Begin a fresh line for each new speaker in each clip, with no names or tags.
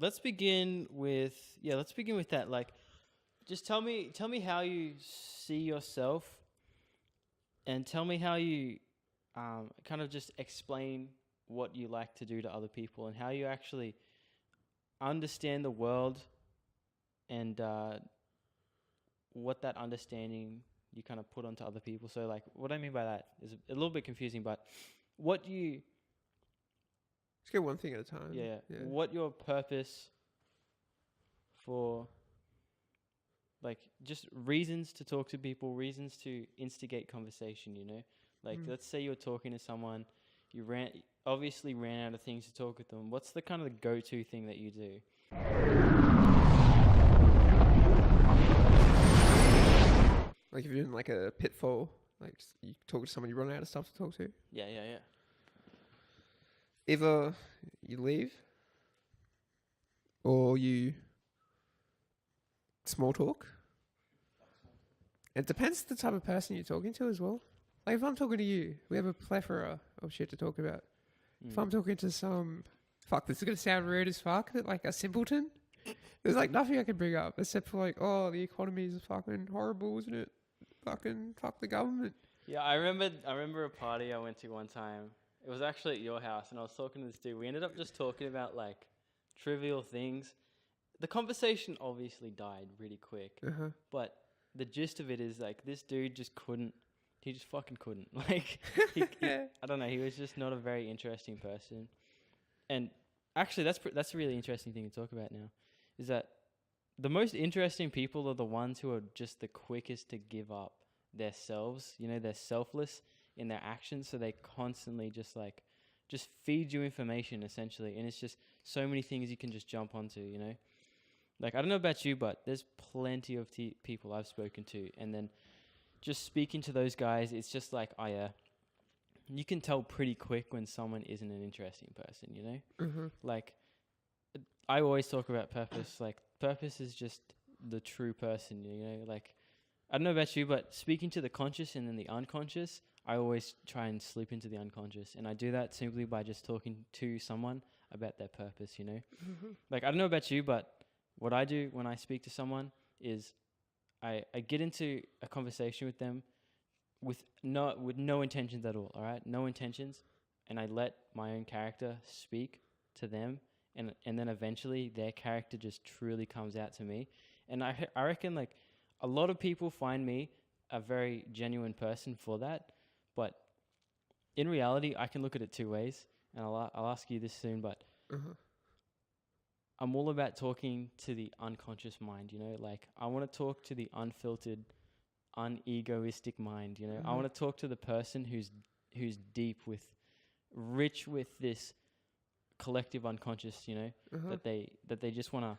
let's begin with that. Like, just tell me how you see yourself, and tell me how you kind of just explain what you like to do to other people and how you actually understand the world, and what that understanding you kind of put onto other people. So, like, what I mean by that is a little bit confusing, but what you...
Let's go one thing at a time.
Yeah. What your purpose for, like, just reasons to talk to people, reasons to instigate conversation, you know? Like, let's say you're talking to someone, you obviously ran out of things to talk with them. What's the kind of the go-to thing that you do?
Like, if you're in, like, a pitfall, like, you talk to someone, you run out of stuff to talk to.
Yeah.
Either you leave, or you small talk. It depends the type of person you're talking to as well. Like, if I'm talking to you, we have a plethora of shit to talk about. If I'm talking to some... Fuck, this is going to sound rude as fuck, but like a simpleton, there's like nothing I can bring up except for like, oh, the economy is fucking horrible, isn't it? Fucking fuck the government.
Yeah, I remember a party I went to one time. It was actually at your house, and I was talking to this dude. We ended up just talking about, like, trivial things. The conversation obviously died really quick, but the gist of it is, like, this dude just couldn't. He just fucking couldn't. Like, I don't know. He was just not a very interesting person. And actually, that's a really interesting thing to talk about now, is that the most interesting people are the ones who are just the quickest to give up their selves. You know, they're selfless in their actions, so they constantly just feed you information, essentially. And it's just so many things you can just jump onto, you know? Like, I don't know about you, but there's plenty of people I've spoken to, and then just speaking to those guys, it's just like, oh yeah, you can tell pretty quick when someone isn't an interesting person, you know? Like, I always talk about purpose. Like, purpose is just the true person, you know? Like, I don't know about you, but speaking to the conscious and then the unconscious, I always try and slip into the unconscious. And I do that simply by just talking to someone about their purpose, you know? Like, I don't know about you, but what I do when I speak to someone is I get into a conversation with them with no intentions at all, all right? No intentions. And I let my own character speak to them. And then eventually their character just truly comes out to me. And I reckon, like, a lot of people find me a very genuine person for that. But in reality, I can look at it two ways. And I'll ask you this soon, but I'm all about talking to the unconscious mind, you know? Like, I want to talk to the unfiltered, unegoistic mind, you know? I want to talk to the person who's rich with this collective unconscious, you know? That they just want to...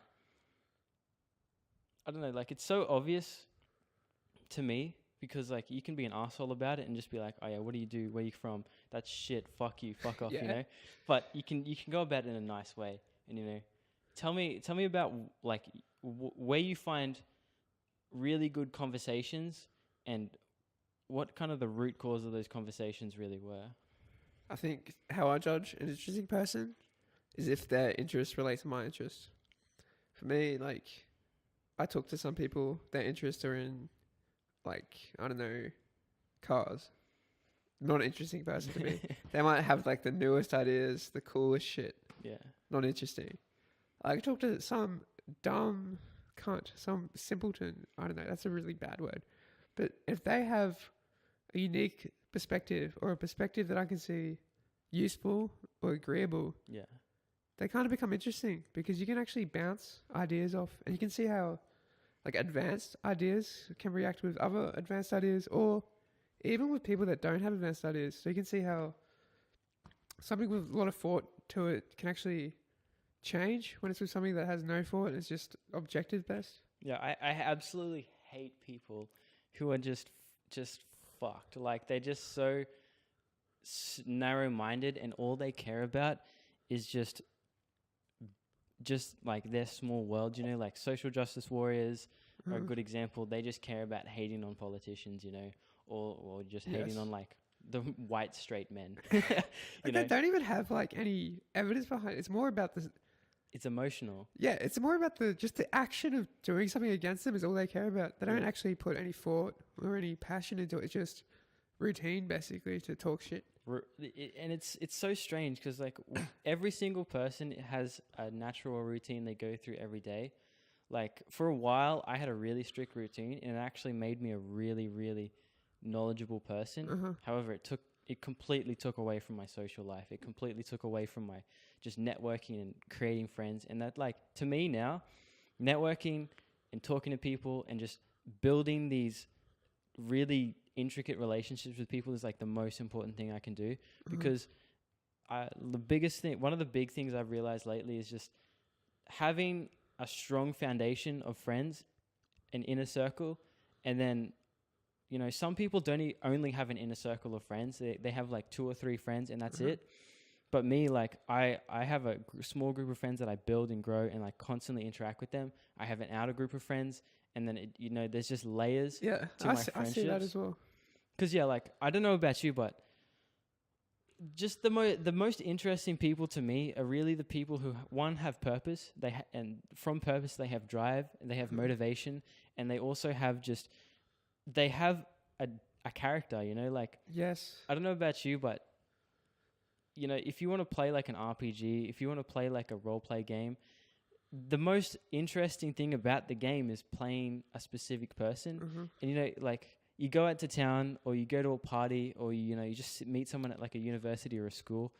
I don't know, like, it's so obvious to me because, like, you can be an asshole about it and just be like, oh yeah, what do you do? Where are you from? That's shit. Fuck you. Fuck off, you know? But you can go about it in a nice way. And, you know, tell me about, like, where you find really good conversations and what kind of the root cause of those conversations really were.
I think how I judge an interesting person is if their interests relate to my interests. For me, like, I talk to some people, their interests are in, like, I don't know, cars. Not an interesting person to me. They might have, like, the newest ideas, the coolest shit.
Yeah.
Not interesting. I talk to some dumb cunt, some simpleton. I don't know, that's a really bad word. But if they have a unique perspective or a perspective that I can see useful or agreeable, they kind of become interesting because you can actually bounce ideas off and you can see how, like, advanced ideas can react with other advanced ideas or even with people that don't have advanced ideas. So you can see how something with a lot of thought to it can actually change when it's with something that has no thought and it's just objective best.
Yeah, I absolutely hate people who are just fucked. Like, they're just so narrow-minded and all they care about is just like their small world, you know? Like, social justice warriors are a good example. They just care about hating on politicians, you know, or just hating on, like, the white straight men.
They don't even have, like, any evidence behind it. It's more about
It's emotional.
Yeah, it's more about just the action of doing something against them is all they care about. They don't actually put any thought or any passion into it. It's just routine, basically, to talk shit.
And it's so strange because like every single person has a natural routine they go through every day. Like for a while, I had a really strict routine, and it actually made me a really, really knowledgeable person. However, it completely took away from my social life. It completely took away from my just networking and creating friends. And that, like, to me now, networking and talking to people and just building these really intricate relationships with people is like the most important thing I can do, because one of the big things I've realized lately is just having a strong foundation of friends, an inner circle, and then, you know, some people don't only have an inner circle of friends. They have like 2 or 3 friends and that's it. But me, like, I have a small group of friends that I build and grow and like constantly interact with them. I have an outer group of friends, and then, there's just layers to my friendships.
I see that as well.
Because, like, I don't know about you, but just the most interesting people to me are really the people who, one, have purpose. And from purpose, they have drive, and they have motivation, and they also have they have a character, like...
Yes.
I don't know about you, but... if you want to play like an RPG, if you want to play like a role-play game, the most interesting thing about the game is playing a specific person. And, like, you go out to town or you go to a party or, you just meet someone at like a university or a school.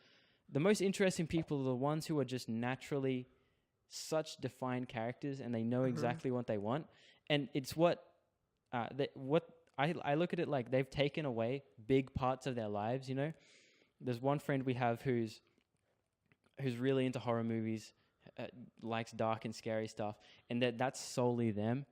The most interesting people are the ones who are just naturally such defined characters, and they know exactly what they want. And it's I look at it like they've taken away big parts of their lives, There's one friend we have who's really into horror movies, likes dark and scary stuff, and that's solely them.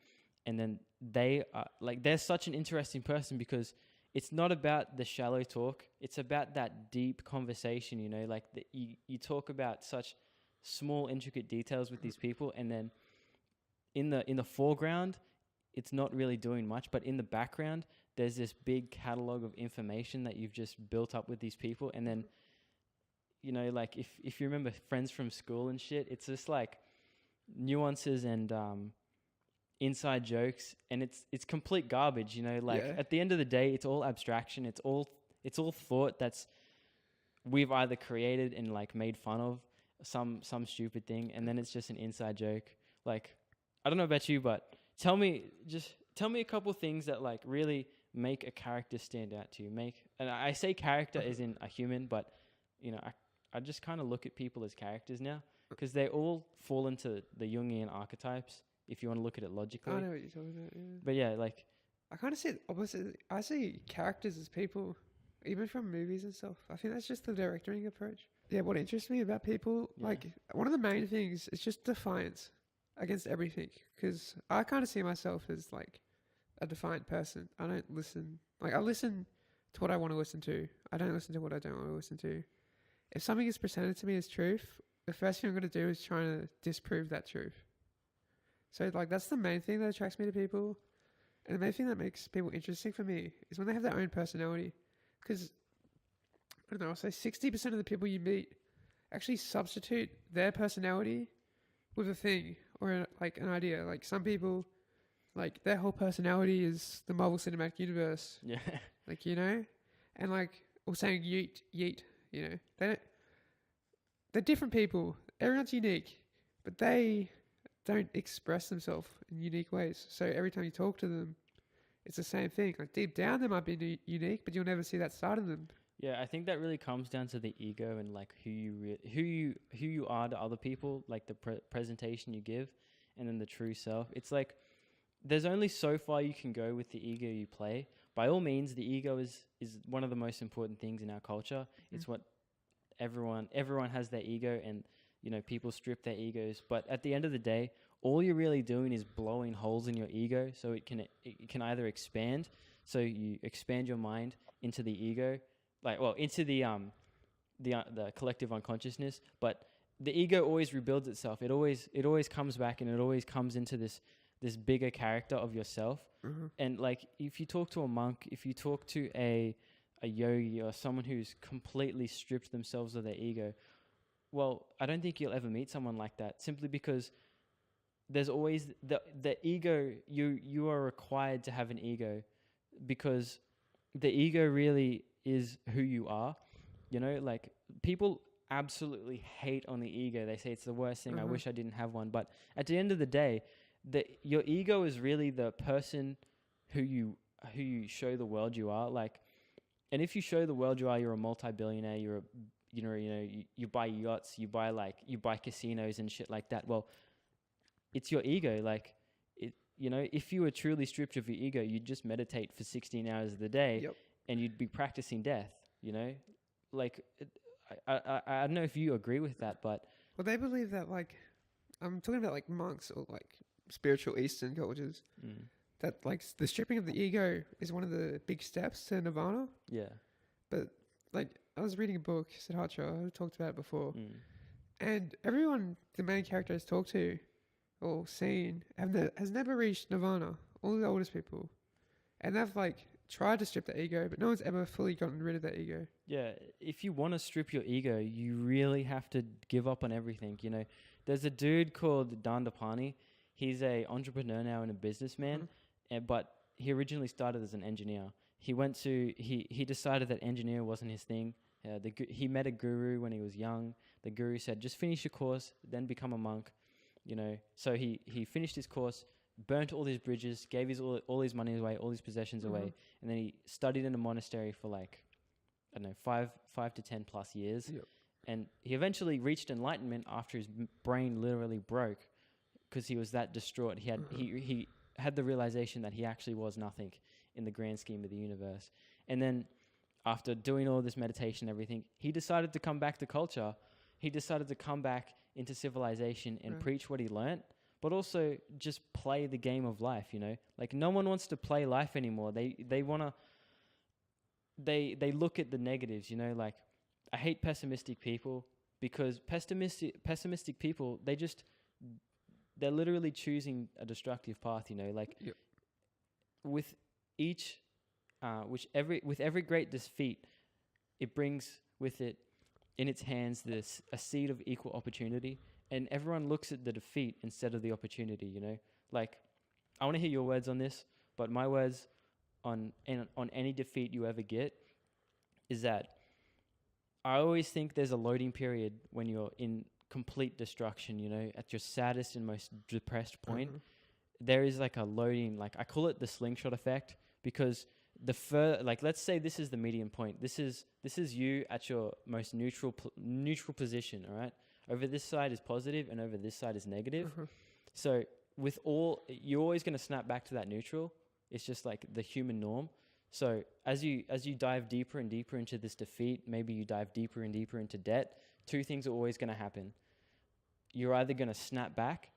And then they're such an interesting person because it's not about the shallow talk. It's about that deep conversation, like you talk about such small, intricate details with these people. And then in the foreground, it's not really doing much, but in the background, there's this big catalog of information that you've just built up with these people. And then, like if you remember friends from school and shit, it's just like nuances and inside jokes, and it's complete garbage, At the end of the day, it's all abstraction. It's all thought we've either created and like made fun of some stupid thing, and then it's just an inside joke. Like, I don't know about you, but tell me a couple things that like really make a character stand out to you. And I say character as in a human, but I just kind of look at people as characters now, because they all fall into the Jungian archetypes, if you want to look at it logically.
I know what you're talking about, yeah.
But yeah, like...
I kind of see it opposite. I see characters as people, even from movies and stuff. I think that's just the directing approach. Yeah, what interests me about people, like, one of the main things is just defiance against everything, because I kind of see myself as like a defiant person. I don't listen. Like, I listen to what I want to listen to. I don't listen to what I don't want to listen to. If something is presented to me as truth, the first thing I'm going to do is trying to disprove that truth. So, like, that's the main thing that attracts me to people. And the main thing that makes people interesting for me is when they have their own personality. Because, I don't know, I'll say 60% of the people you meet actually substitute their personality with a thing or like an idea. Like, some people, like, their whole personality is the Marvel Cinematic Universe.
Yeah.
Like, and like, or saying yeet, they're different people. Everyone's unique, but they don't express themselves in unique ways. So every time you talk to them, it's the same thing. Like, deep down, they might be unique, but you'll never see that side of them.
Yeah, I think that really comes down to the ego and like who you are to other people, like the presentation you give, and then the true self. It's like there's only so far you can go with the ego you play. By all means, the ego is one of the most important things in our culture. It's what everyone has their ego, and people strip their egos. But at the end of the day, all you're really doing is blowing holes in your ego, so it can either expand. So you expand your mind into the ego, into the collective unconsciousness. But the ego always rebuilds itself. It always comes back, and it always comes into this bigger character of yourself. And like, if you talk to a monk, if you talk to a yogi or someone who's completely stripped themselves of their ego, well, I don't think you'll ever meet someone like that, simply because there's always the ego. You are required to have an ego, because the ego really is who you are. You know, like, people absolutely hate on the ego. They say it's the worst thing. I wish I didn't have one. But at the end of the day, your ego is really the person who you show the world you are. Like, and if you show the world you are, you're a multi-billionaire. You buy yachts, you buy casinos and shit like that. Well, it's your ego. Like, if you were truly stripped of your ego, you'd just meditate for 16 hours of the day, and you'd be practicing death. Like, I don't know if you agree with that, but
well, they believe that, like, I'm talking about like monks or like spiritual Eastern cultures, that like the stripping of the ego is one of the big steps to nirvana.
Yeah.
But like, I was reading a book, Siddhartha, I talked about it before, and everyone the main character has talked to or seen has never reached nirvana. All the oldest people, and they've like tried to strip the ego, but no one's ever fully gotten rid of that ego.
Yeah, if you want to strip your ego, you really have to give up on everything. There's a dude called Dandapani. He's a entrepreneur now and a businessman, but he originally started as an engineer. He decided that engineer wasn't his thing. He met a guru when he was young. The guru said, just finish your course, then become a monk. So he finished his course, burnt all his bridges, gave all his money away, all his possessions away, and then he studied in a monastery for like, I don't know, 5 to 10 plus years.
Yep.
And he eventually reached enlightenment after his brain literally broke, because he was that distraught. He had the realization that he actually was nothing in the grand scheme of the universe. And then after doing all this meditation and everything, he decided to come back to culture. He decided to come back into civilization and preach what he learnt, but also just play the game of life, Like, no one wants to play life anymore. They want to... They look at the negatives, Like, I hate pessimistic people, because pessimistic people, they're literally choosing a destructive path, Like, with every great defeat, it brings with it in its hands a seed of equal opportunity, and everyone looks at the defeat instead of the opportunity. Like, I want to hear your words on this, but my words on any defeat you ever get is that I always think there's a loading period when you're in complete destruction, at your saddest and most depressed point. There is like a loading, like, I call it the slingshot effect, because let's say this is the median point. This is you at your most neutral position, all right? Over this side is positive and over this side is negative. So you're always going to snap back to that neutral. It's just like the human norm. So as you dive deeper and deeper into this defeat, maybe you dive deeper and deeper into debt, two things are always going to happen. You're either going to snap back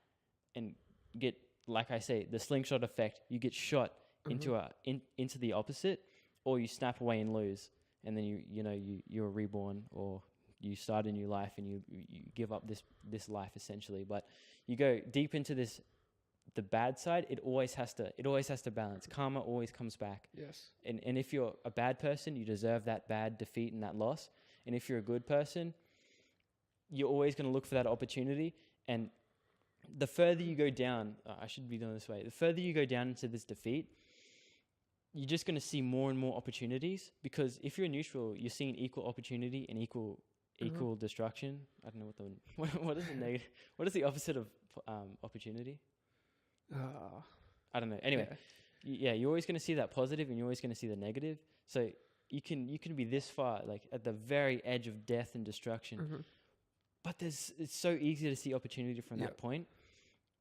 and get, like I say, the slingshot effect. You get shot into the opposite, or you snap away and lose, and then you're reborn, or you start a new life and you give up this life essentially. But you go deep into the bad side. It always has to balance. Karma always comes back.
Yes.
And if you're a bad person, you deserve that bad defeat and that loss. And if you're a good person, you're always going to look for that opportunity. And the further you go down, I should be doing it this way. The further you go down into this defeat, you're just going to see more and more opportunities, because if you're neutral, you're seeing equal opportunity and equal destruction. I don't know what is the negative. What is the opposite of opportunity? I don't know. Anyway, you're always going to see that positive, and you're always going to see the negative. So you can be this far, like at the very edge of death and destruction, but it's so easy to see opportunity from that point.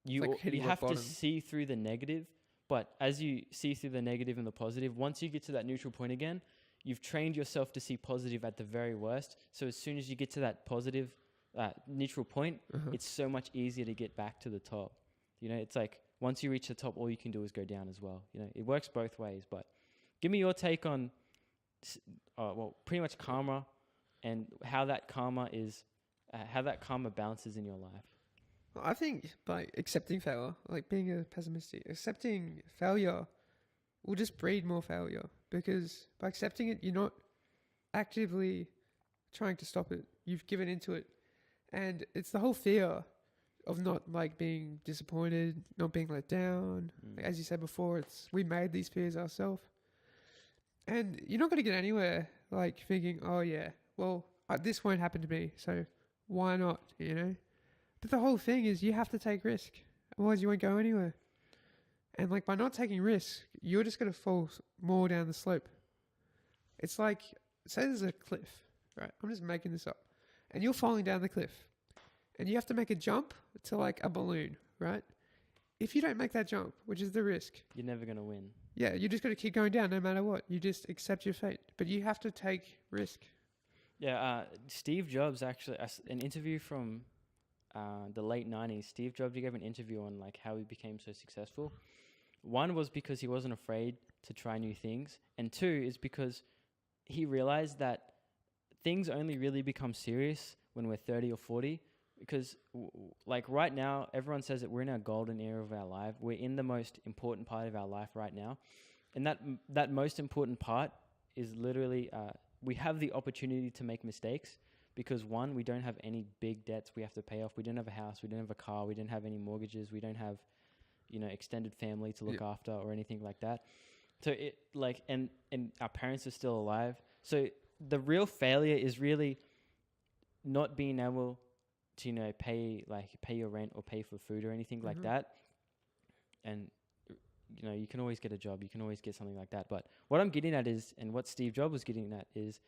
You have to see through the negative. But as you see through the negative and the positive, once you get to that neutral point again, you've trained yourself to see positive at the very worst. So as soon as you get to that positive neutral point, it's so much easier to get back to the top. It's like once you reach the top, all you can do is go down as well. It works both ways. But give me your take on, pretty much karma, and how that karma balances in your life.
I think by accepting failure, like being a pessimistic, accepting failure will just breed more failure, because by accepting it, you're not actively trying to stop it. You've given into it, And it's the whole fear of not like being disappointed, not being let down. Like, as you said before, we made these fears ourselves. And you're not going to get anywhere like thinking, oh yeah, well, this won't happen to me, so why not, you know? But the whole thing is you have to take risk, otherwise you won't go anywhere. And like by not taking risks, you're just going to fall more down the slope. It's like, say there's a cliff, right? I'm just making this up. And you're falling down the cliff. And you have to make a jump to like a balloon, right? If you don't make that jump, which is the risk,
you're never going to win.
Yeah, you're just going to keep going down no matter what. You just accept your fate. But you have to take risk.
Yeah, Steve Jobs actually, an interview from the late 90s, Steve Jobs, he gave an interview on like how he became so successful. One was because he wasn't afraid to try new things. And two is because he realized that things only really become serious when we're 30 or 40. Because like right now, everyone says that we're in our golden era of our life. We're in the most important part of our life right now. And that most important part is literally, we have the opportunity to make mistakes because one, we don't have any big debts we have to pay off. We don't have a house. We don't have a car. We don't have any mortgages. We don't have, extended family to look after or anything like that. So it like, and our parents are still alive. So the real failure is really not being able to, pay your rent or pay for food or anything like that. And, you can always get a job. You can always get something like that. But what I'm getting at is, and what Steve Jobs was getting at is,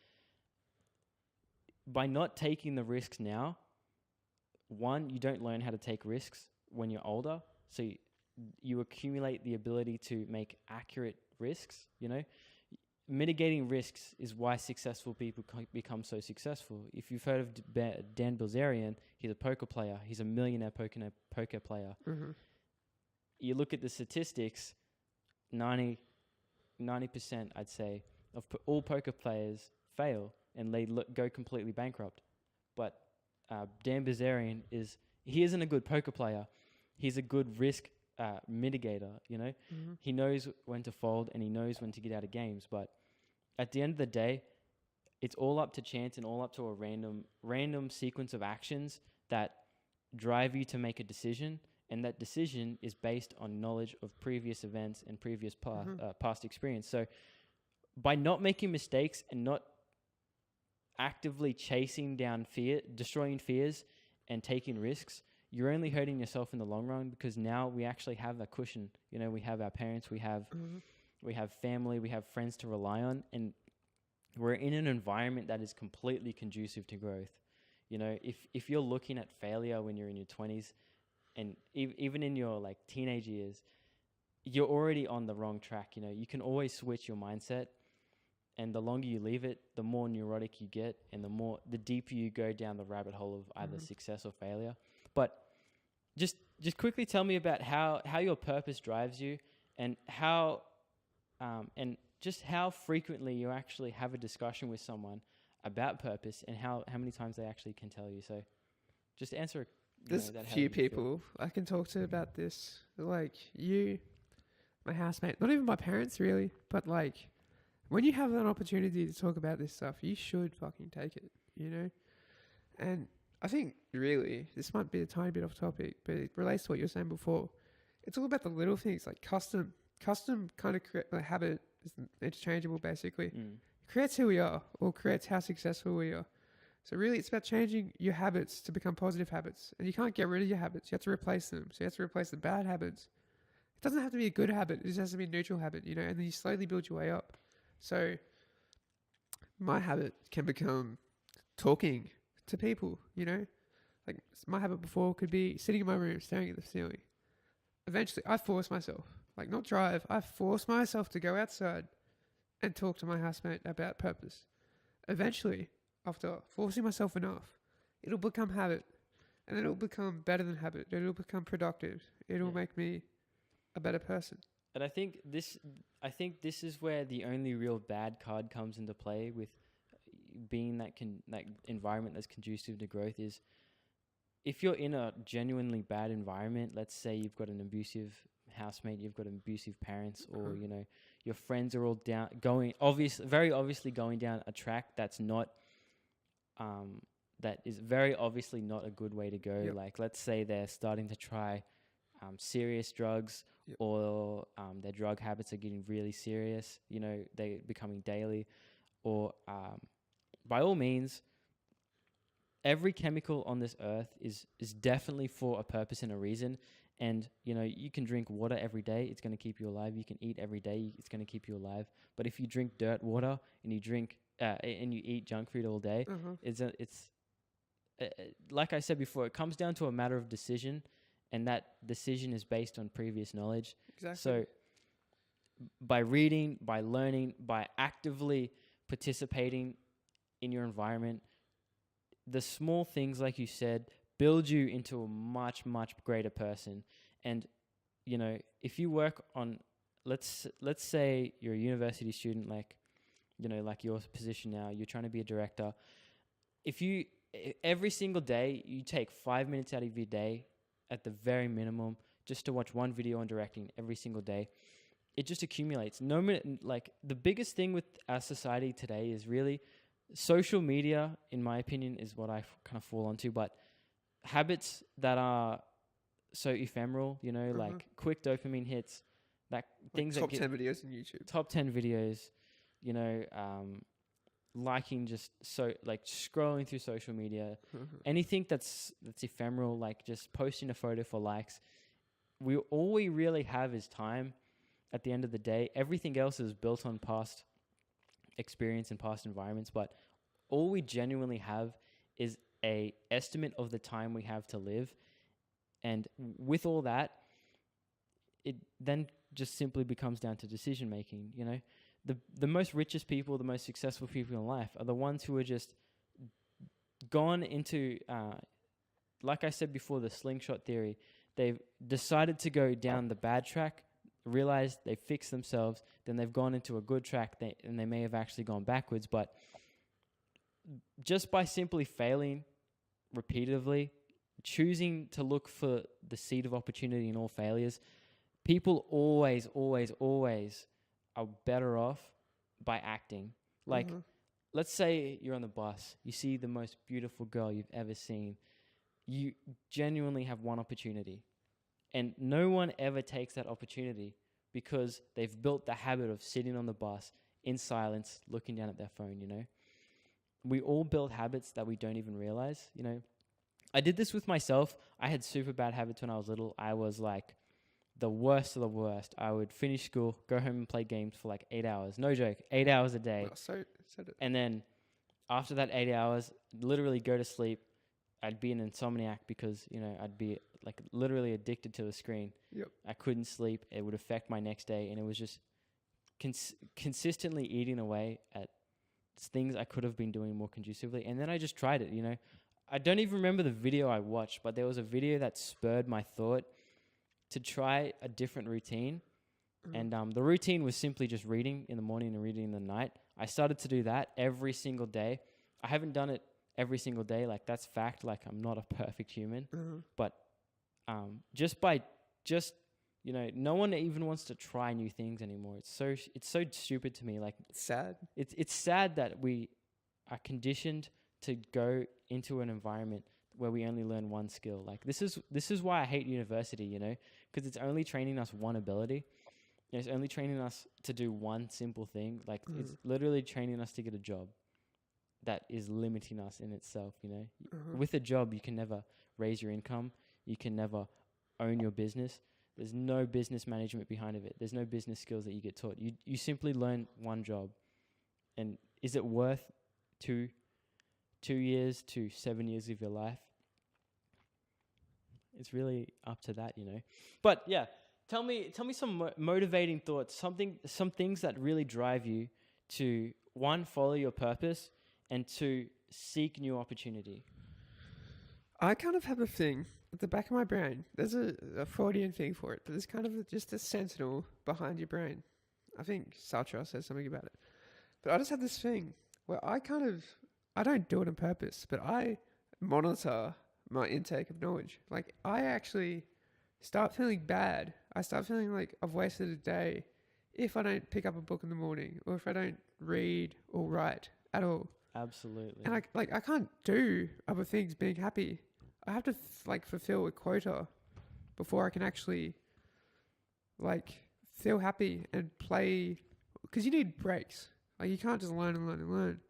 by not taking the risks now, one, you don't learn how to take risks when you're older. So you accumulate the ability to make accurate risks, Mitigating risks is why successful people become so successful. If you've heard of Dan Bilzerian, he's a poker player. He's a millionaire poker player. Mm-hmm. You look at the statistics, 90%, I'd say, of all poker players fail and they go completely bankrupt. But Dan Bilzerian he isn't a good poker player. He's a good risk mitigator, Mm-hmm. He knows when to fold and he knows when to get out of games. But at the end of the day, it's all up to chance and all up to a random sequence of actions that drive you to make a decision. And that decision is based on knowledge of previous events and previous past experience. So by not making mistakes and not actively chasing down fear, destroying fears and taking risks, you're only hurting yourself in the long run because now we actually have a cushion. We have our parents, we have family, we have friends to rely on, and we're in an environment that is completely conducive to growth. If you're looking at failure when you're in your 20s and even in your like teenage years, you're already on the wrong track. You can always switch your mindset, and the longer you leave it, the more neurotic you get, and the deeper you go down the rabbit hole of either success or failure. But just quickly tell me about how your purpose drives you, and how frequently you actually have a discussion with someone about purpose, and how many times they actually can tell you. So just answer.
There's a few people I can talk to about this, like you, my housemate, not even my parents really, but like when you have an opportunity to talk about this stuff, you should fucking take it, And I think really, this might be a tiny bit off topic, but it relates to what you were saying before. It's all about the little things, like custom kind of habit is interchangeable basically. Creates who we are, or creates how successful we are. So really it's about changing your habits to become positive habits. And you can't get rid of your habits, you have to replace them. So you have to replace the bad habits. It doesn't have to be a good habit, it just has to be a neutral habit, and then you slowly build your way up. So my habit can become talking to people, Like my habit before could be sitting in my room staring at the ceiling. Eventually I force myself, like not drive, I force myself to go outside and talk to my housemate about purpose. Eventually, after forcing myself enough, it'll become habit, and then it'll become better than habit. It'll become productive. It'll make me a better person.
And I think this is where the only real bad card comes into play with being that environment that's conducive to growth is if you're in a genuinely bad environment. Let's say you've got an abusive housemate, you've got abusive parents, or your friends are all very obviously going down a track that's not that is very obviously not a good way to go.
Yep.
Like, let's say they're starting to try serious drugs,
Yep.
or their drug habits are getting really serious. You know, they're becoming daily, or by all means, every chemical on this earth is definitely for a purpose and a reason. And, you know, you can drink water every day, it's going to keep you alive. You can eat every day, it's going to keep you alive. But if you drink dirt water and you drink and you eat junk food all day, it's like I said before, it comes down to a matter of decision, and that decision is based on previous knowledge.
Exactly.
So by reading, by learning, by actively participating in your environment, the small things, like you said, build you into a much, much greater person. And, you know, if you work on, let's say you're a university student, like, you know, like your position now, you're trying to be a director. If you, every single day, you take 5 minutes out of your day at the very minimum just to watch one video on directing every single day, it just accumulates. Like, the biggest thing with our society today is really social media, in my opinion, is what I kind of fall onto, but habits that are so ephemeral, you know, like quick dopamine hits, that like things
top
that
10 videos on YouTube.
Top 10 videos, you know, liking, just so like scrolling through social media, anything that's ephemeral, like just posting a photo for likes. All we really have is time at the end of the day. Everything else is built on past experience and past environments, but all we genuinely have is a estimate of the time we have to live. And with all that, it then just simply becomes down to decision making. You know, the most richest people, the most successful people in life are the ones who are just gone into, like I said before, the slingshot theory. They've decided to go down the bad track, realized they fixed themselves, then they've gone into a good track, and they may have actually gone backwards. But just by simply failing repeatedly, choosing to look for the seed of opportunity in all failures, people always, always, always are better off by acting. Like, let's say you're on the bus, you see the most beautiful girl you've ever seen. You genuinely have one opportunity, and no one ever takes that opportunity because they've built the habit of sitting on the bus in silence, looking down at their phone, you know. We all build habits that we don't even realize, you know. I did this with myself. I had super bad habits when I was little. I was like the worst of the worst. I would finish school, go home and play games for like 8 hours. No joke, 8 hours a day. And then after that 8 hours, literally go to sleep. I'd be an insomniac because, you know, I'd be like literally addicted to the screen.
Yep.
I couldn't sleep. It would affect my next day. And it was just consistently eating away at things I could have been doing more conducively. And then I just tried it, you know. I don't even remember the video I watched, but there was a video that spurred my thought to try a different routine. And the routine was simply just reading in the morning and reading in the night. I started to do that every single day. I haven't done it every single day, like that's fact, like I'm not a perfect human, but you know, no one even wants to try new things anymore. It's so stupid to me. Like,
it's sad.
It's sad that we are conditioned to go into an environment where we only learn one skill. Like, this is why I hate university, you know, because it's only training us one ability. You know, it's only training us to do one simple thing. Like, it's literally training us to get a job. That is limiting us in itself, you know. With a job, you can never raise your income. You can never own your business. There's no business management behind it. There's no business skills that you get taught. You simply learn one job. And is it worth 2 years to 7 years of your life? It's really up to that, you know. But yeah, tell me some motivating thoughts, some things that really drive you to, one, follow your purpose, and two, seek new opportunity.
I kind of have a thing at the back of my brain. There's a Freudian thing for it, but there's kind of just a sentinel behind your brain. I think Sartre says something about it. But I just have this thing where I don't do it on purpose, but I monitor my intake of knowledge. Like, I actually start feeling bad. I start feeling like I've wasted a day if I don't pick up a book in the morning, or if I don't read or write at all.
Absolutely.
And I can't do other things being happy. I have to fulfill a quota before I can actually feel happy and play, because you need breaks. Like, you can't just learn and learn and learn.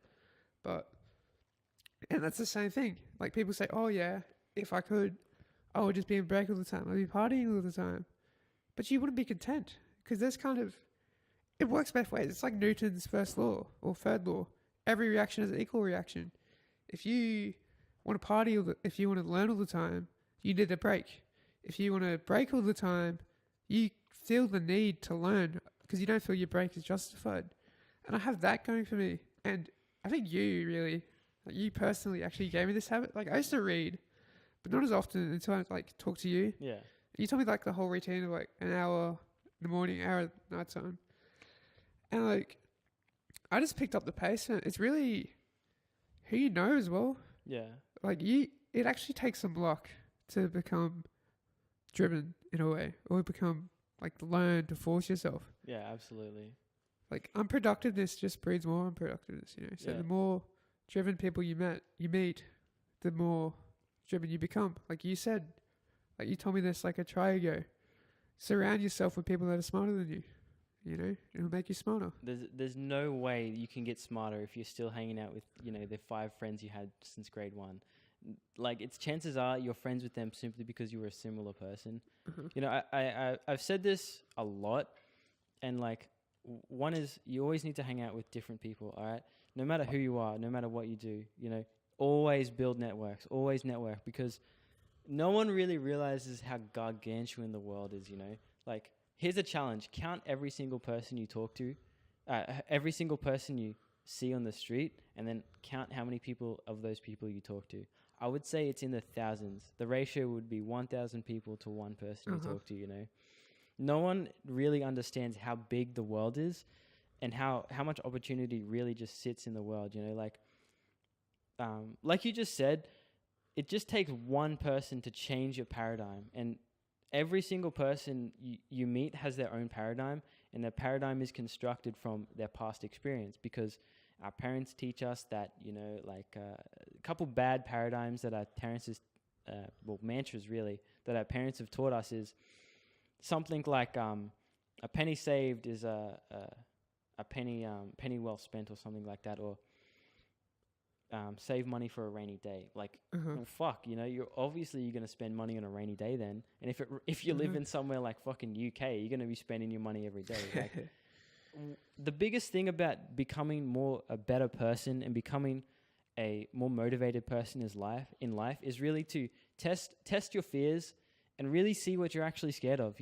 And that's the same thing. Like, people say, oh yeah, if I could, I would just be in break all the time. I'd be partying all the time. But you wouldn't be content, because there's it works both ways. It's like Newton's first law or third law. Every reaction is an equal reaction. If you want to party, if you want to learn all the time, you need a break. If you want to break all the time, you feel the need to learn because you don't feel your break is justified. And I have that going for me. And I think you personally actually gave me this habit. Like, I used to read, but not as often until I talk to you.
Yeah.
You told me the whole routine of an hour in the morning, hour at night time. And I just picked up the pace, and it's really who you know as well.
Yeah.
It actually takes some luck to become driven in a way, or become learn to force yourself.
Yeah, absolutely.
Unproductiveness just breeds more unproductiveness, So the more driven people you meet, the more driven you become. Like you said, you told me this a try ago. Surround yourself with people that are smarter than you. It'll make you smarter.
There's no way you can get smarter if you're still hanging out with, the 5 friends you had since grade 1. It's chances are you're friends with them simply because you were a similar person.
Uh-huh.
I've said this a lot, and one is you always need to hang out with different people, all right? No matter who you are, no matter what you do, always build networks, always network, because no one really realizes how gargantuan the world is, Here's a challenge. Count every single person you talk to, every single person you see on the street, and then count how many people of those people you talk to. I would say it's in the thousands. The ratio would be 1,000 people to one person you talk to, No one really understands how big the world is and how much opportunity really just sits in the world, Like you just said, it just takes one person to change your paradigm, and every single person you meet has their own paradigm, and their paradigm is constructed from their past experience, because our parents teach us that, a couple bad paradigms that our parents mantras really, that our parents have taught us is something like a penny saved is a penny well spent, or something like that, or save money for a rainy day. Well, fuck, you're obviously going to spend money on a rainy day then. And if you live in somewhere like fucking UK, you're going to be spending your money every day. The biggest thing about becoming a better person and becoming a more motivated person in life is really to test your fears and really see what you're actually scared of,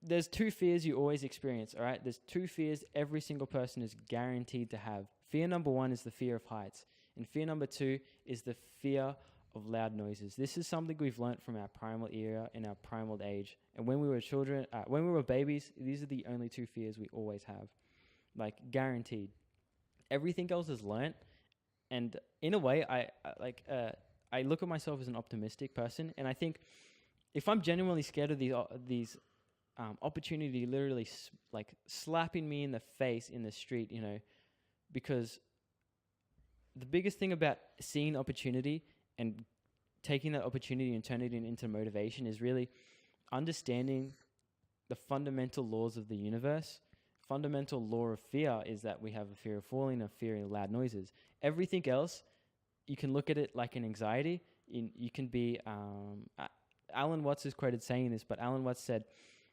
There's 2 fears you always experience, all right? There's 2 fears every single person is guaranteed to have. Fear number 1 is the fear of heights, and fear number 2 is the fear of loud noises. This is something we've learnt from our primal era and our primal age. And when we were children, when we were babies, these are the only 2 fears we always have, guaranteed. Everything else is learnt, and in a way, I look at myself as an optimistic person, and I think if I'm genuinely scared of these opportunity literally slapping me in the face in the street, because the biggest thing about seeing opportunity and taking that opportunity and turning it into motivation is really understanding the fundamental laws of the universe. Fundamental law of fear is that we have a fear of falling, a fear of loud noises. Everything else, you can look at it like an anxiety. You can be, Alan Watts is quoted saying this, but Alan Watts said,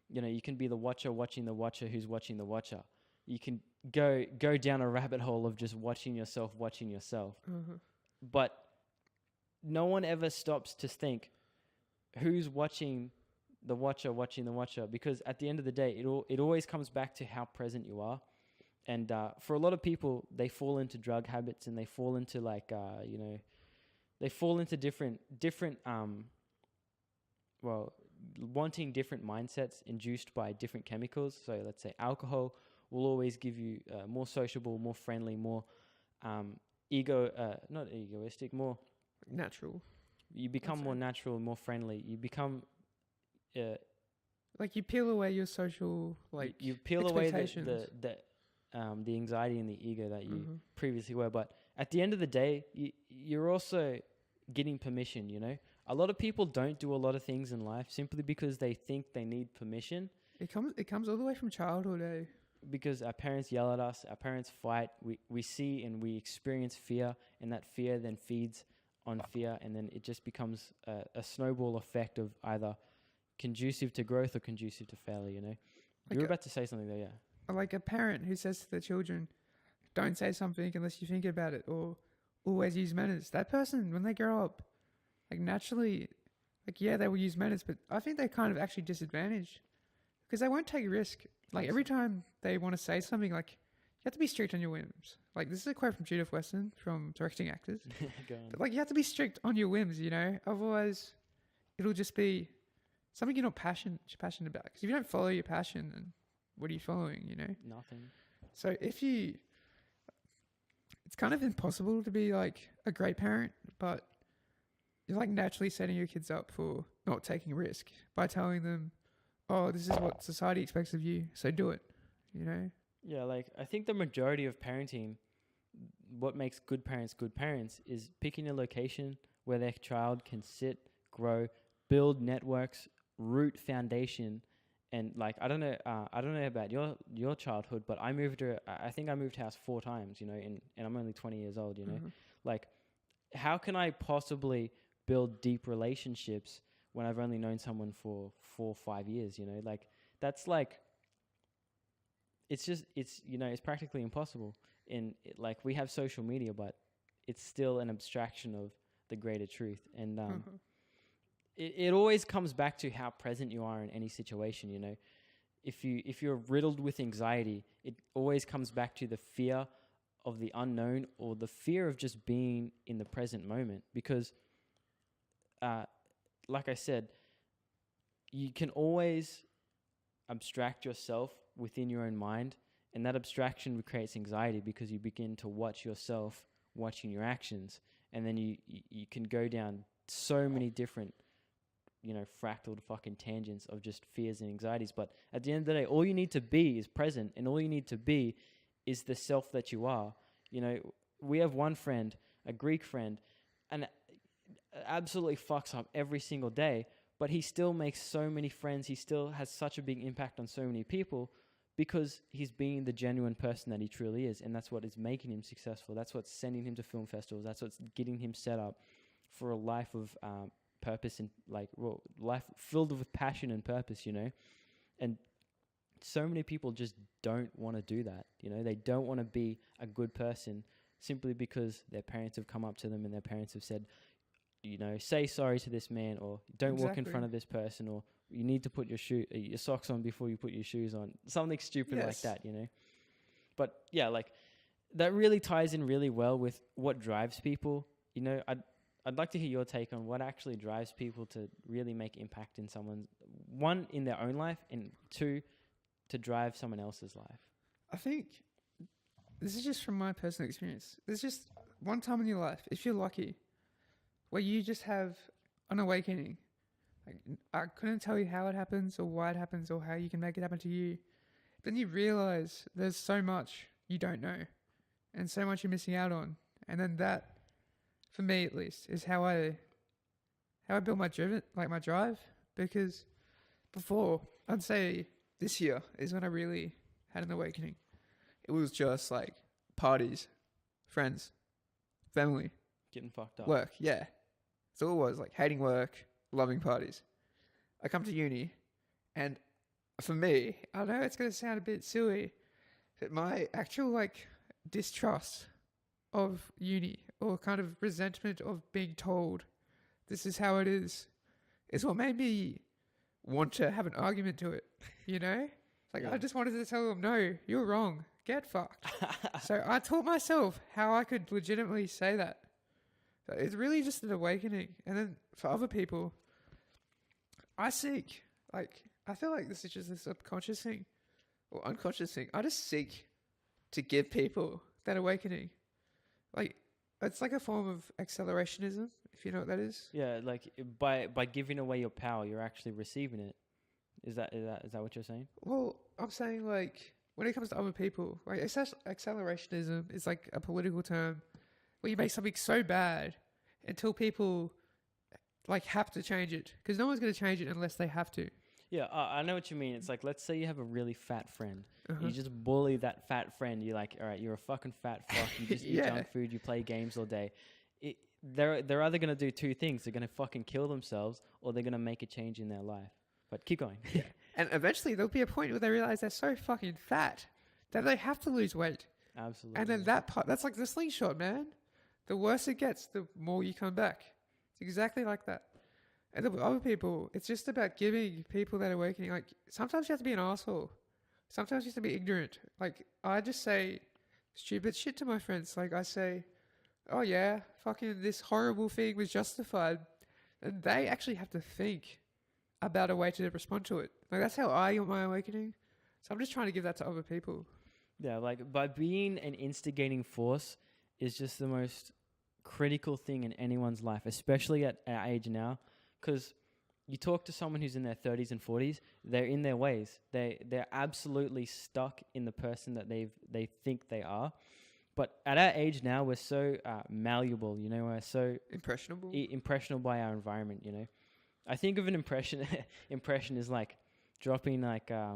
you can be the watcher watching the watcher who's watching the watcher. You can go down a rabbit hole of just watching yourself. But no one ever stops to think who's watching the watcher, because at the end of the day, it always comes back to how present you are. And for a lot of people, they fall into drug habits, and they fall into they fall into different wanting different mindsets induced by different chemicals. So let's say alcohol will always give you more sociable, more friendly, more not egoistic, more
natural.
You become more natural, more friendly. You become
you peel away your social
you peel away the anxiety and the ego that you previously were. But at the end of the day, you're also getting permission, you know? A lot of people don't do a lot of things in life simply because they think they need permission.
It comes all the way from childhood, eh?
Because our parents yell at us, our parents fight, we see and we experience fear, and that fear then feeds on fear, and then it just becomes a snowball effect of either conducive to growth or conducive to failure, you know? You were about to say something there, yeah.
Like a parent who says to their children, don't say something unless you think about it, or always use manners. That person, when they grow up, like naturally, like, yeah, they will use manners, but I think they're kind of actually disadvantaged because they won't take risk. Like every time they want to say something, like, you have to be strict on your whims. Like, this is a quote from Judith Weston from Directing Actors.
Go on.
But, like, you have to be strict on your whims, you know? Otherwise, it'll just be something you're not passionate about. Because if you don't follow your passion, then what are you following, you know?
Nothing.
So it's kind of impossible to be, like, a great parent, but you're, like, naturally setting your kids up for not taking risk by telling them, oh, this is what society expects of you, so do it, you know?
Yeah, like, I think the majority of parenting, what makes good parents is picking a location where their child can sit, grow, build networks, root foundation, and, like, I don't know about your childhood, but I think I moved house 4 times, you know, and I'm only 20 years old, you know?
Mm-hmm.
Like, how can I possibly build deep relationships when I've only known someone for 4 or 5 years, you know? Like, that's like, it's you know, it's practically impossible. Like, we have social media, but it's still an abstraction of the greater truth. And it always comes back to how present you are in any situation, you know? If you're riddled with anxiety, it always comes back to the fear of the unknown or the fear of just being in the present moment. Because, like I said, you can always abstract yourself within your own mind, and that abstraction creates anxiety because you begin to watch yourself watching your actions, and then you can go down so many different, you know, fractal fucking tangents of just fears and anxieties. But at the end of the day, all you need to be is present, and all you need to be is the self that you are. You know, we have one friend, a Greek friend, and absolutely fucks up every single day, but he still makes so many friends. He still has such a big impact on so many people because he's being the genuine person that he truly is, and that's what is making him successful. That's what's sending him to film festivals. That's what's getting him set up for a life of purpose and, like, well, life filled with passion and purpose, you know? And so many people just don't want to do that, you know? They don't want to be a good person simply because their parents have come up to them and their parents have said, you know, say sorry to this man, or don't walk in front of this person, or you need to put your socks on before you put your shoes on. Something stupid like that, you know? But yeah, like, that really ties in really well with what drives people. You know, I'd like to hear your take on what actually drives people to really make impact in someone's, one, in their own life, and 2, to drive someone else's life.
I think this is just from my personal experience. There's just one time in your life, if you're lucky, where you just have an awakening. Like, I couldn't tell you how it happens or why it happens or how you can make it happen to you. Then you realize there's so much you don't know and so much you're missing out on. And then that, for me at least, is how I build my drive. Because before, I'd say this year is when I really had an awakening. It was just like parties, friends, family,
Getting fucked up.
work, yeah. So it was like hating work, loving parties. I come to uni, and for me, I know it's going to sound a bit silly, but my actual, like, distrust of uni, or kind of resentment of being told this is how it is what made me want to have an argument to it, you know? Like,
Yeah.
I just wanted to tell them, no, you're wrong, get fucked. So I taught myself how I could legitimately say that. So it's really just an awakening. And then for other people, I feel like this is just a subconscious thing or unconscious thing. I just seek to give people that awakening. Like, it's like a form of accelerationism, if you know what that is.
Yeah, like, by giving away your power, you're actually receiving it. Is that what you're saying?
Well, I'm saying, like, when it comes to other people, like, accelerationism is like a political term or you make something so bad until people like have to change it, because no one's going to change it unless they have to.
Yeah, I know what you mean. It's like, let's say you have a really fat friend.
Uh-huh.
You just bully that fat friend. You're like, all right, you're a fucking fat fuck. You just eat junk food. You play games all day. They're either going to do two things. They're going to fucking kill themselves, or they're going to make a change in their life. But keep going.
Yeah. And eventually there'll be a point where they realize they're so fucking fat that they have to lose weight.
Absolutely.
And then that's like the slingshot, man. The worse it gets, the more you come back. It's exactly like that. And then with other people, it's just about giving people that awakening. Like, sometimes you have to be an asshole. Sometimes you have to be ignorant. Like, I just say stupid shit to my friends. Like, I say, oh yeah, fucking this horrible thing was justified. And they actually have to think about a way to respond to it. Like, that's how I got my awakening. So I'm just trying to give that to other people.
Yeah, like, by being an instigating force is just the most critical thing in anyone's life, especially at our age now. Because you talk to someone who's in their 30s and 40s, they're in their ways. They're absolutely stuck in the person that they think they are. But at our age now, we're so malleable, you know, we're so impressionable by our environment, you know. I think of an impression is like dropping like, I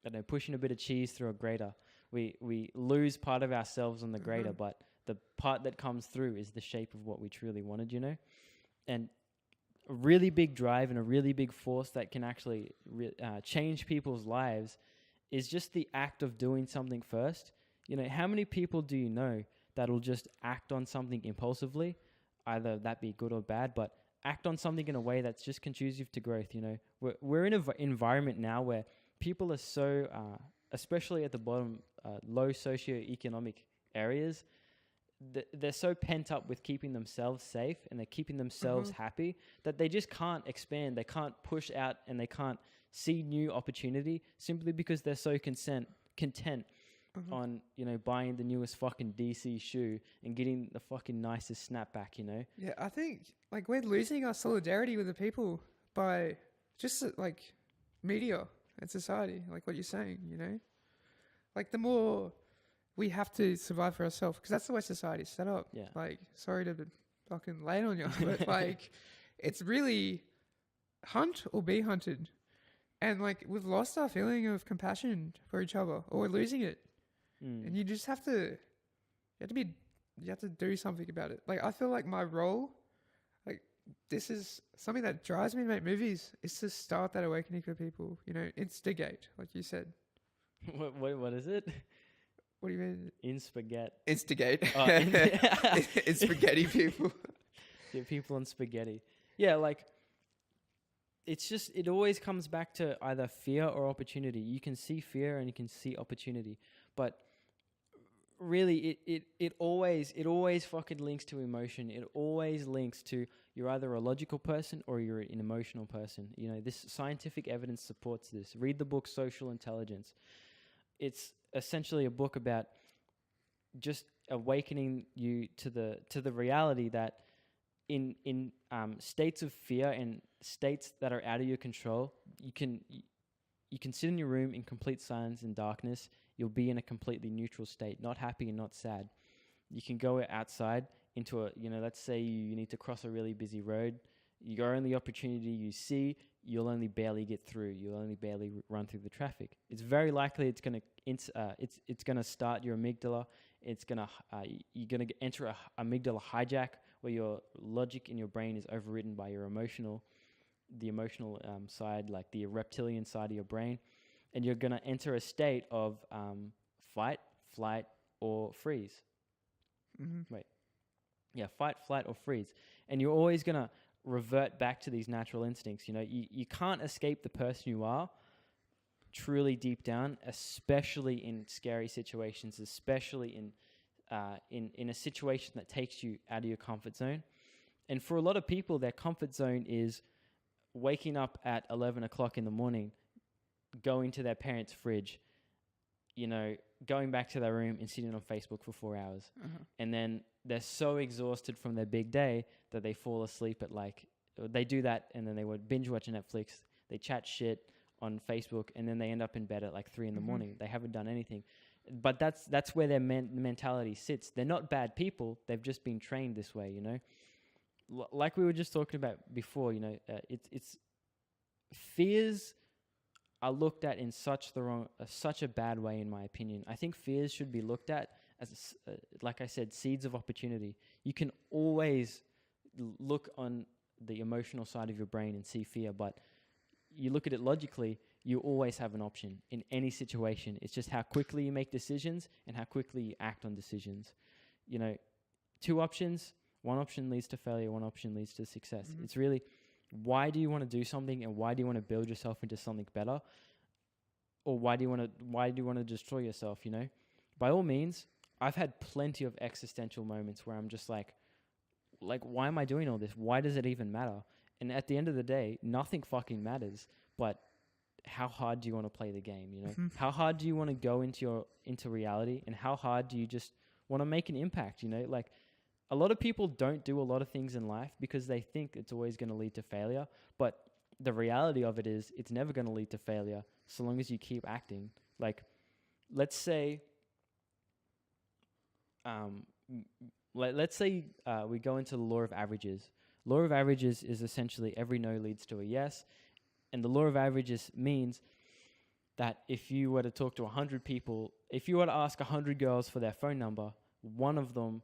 don't know, pushing a bit of cheese through a grater. We lose part of ourselves on the grater, but the part that comes through is the shape of what we truly wanted, you know. And a really big drive and a really big force that can actually change people's lives is just the act of doing something first. You know, how many people do you know that'll just act on something impulsively, either that be good or bad, but act on something in a way that's just conducive to growth, you know? We're in an environment now where people are so, especially at the bottom, low socioeconomic areas, they're so pent up with keeping themselves safe and they're keeping themselves happy that they just can't expand. They can't push out and they can't see new opportunity simply because they're so content on, you know, buying the newest fucking DC shoe and getting the fucking nicest snapback, you know?
Yeah, I think like we're losing our solidarity with the people by just like media and society, like what you're saying, you know? Like the more we have to survive for ourselves, because that's the way society is set up.
Yeah.
Like, sorry to fucking lay it on you, but like, it's really hunt or be hunted. And like, we've lost our feeling of compassion for each other, or we're losing it. And you just have to, you have to do something about it. Like, I feel like my role, like, this is something that drives me to make movies, is to start that awakening for people, you know, instigate, like you said.
What is it?
What do you mean?
In spaghetti.
Instigate. In spaghetti people.
Yeah, people in spaghetti. Yeah, like, it's just, it always comes back to either fear or opportunity. You can see fear and you can see opportunity. But really, it always fucking links to emotion. It always links to you're either a logical person or you're an emotional person. You know, this scientific evidence supports this. Read the book Social Intelligence. It's essentially a book about just awakening you to the reality that in states of fear and states that are out of your control, you can sit in your room in complete silence and darkness. You'll be in a completely neutral state, not happy and not sad. You can go outside into let's say you need to cross a really busy road. Your only opportunity you see, you'll only barely get through. You'll only barely run through the traffic. It's very likely it's gonna start your amygdala. You're gonna enter a amygdala hijack where your logic in your brain is overridden by your emotional side, like the reptilian side of your brain, and you're gonna enter a state of fight, flight, or freeze. Fight, flight, or freeze, and you're always gonna revert back to these natural instincts. You know, you can't escape the person you are truly deep down, especially in scary situations, especially in a situation that takes you out of your comfort zone. And for a lot of people, their comfort zone is waking up at 11 o'clock in the morning, going to their parents' fridge, you know, going back to their room and sitting on Facebook for 4 hours. And then they're so exhausted from their big day that they fall asleep they do that and then they would binge watch Netflix, they chat shit on Facebook, and then they end up in bed at like 3 in the morning. They haven't done anything. But that's where their mentality sits. They're not bad people. They've just been trained this way, you know. Like we were just talking about before, you know, it's fears are looked at in such a bad way, in my opinion. I think fears should be looked at as, like I said, seeds of opportunity. You can always look on the emotional side of your brain and see fear, but you look at it logically, you always have an option in any situation. It's just how quickly you make decisions and how quickly you act on decisions. You know, 2 options, one option leads to failure, one option leads to success. Mm-hmm. It's really, why do you want to do something, and why do you want to build yourself into something better? Or why do you want to destroy yourself, you know? By all means, I've had plenty of existential moments where I'm just like, why am I doing all this? Why does it even matter? And at the end of the day, nothing fucking matters, but how hard do you want to play the game, you know? Mm-hmm. How hard do you want to go into reality, and how hard do you just want to make an impact, you know? Like, a lot of people don't do a lot of things in life because they think it's always going to lead to failure, but the reality of it is it's never going to lead to failure so long as you keep acting. Like, let's say we go into the law of averages. Law of averages is essentially every no leads to a yes. And the law of averages means that if you were to talk to 100 people, if you were to ask 100 girls for their phone number, one of them,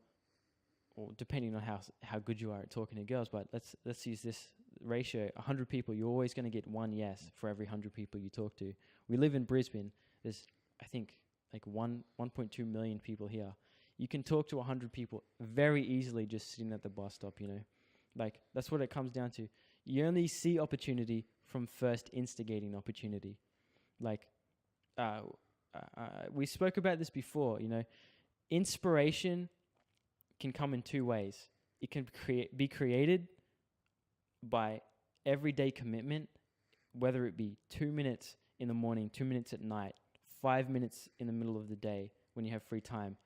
or depending on how good you are at talking to girls, but let's use this ratio, 100 people, you're always going to get one yes for every 100 people you talk to. We live in Brisbane. There's, I think, like 1.2 million people here. You can talk to 100 people very easily just sitting at the bus stop, you know? Like, that's what it comes down to. You only see opportunity from first instigating opportunity. Like, we spoke about this before, you know. Inspiration can come in 2 ways. It can be created by everyday commitment, whether it be 2 minutes in the morning, 2 minutes at night, 5 minutes in the middle of the day when you have free time.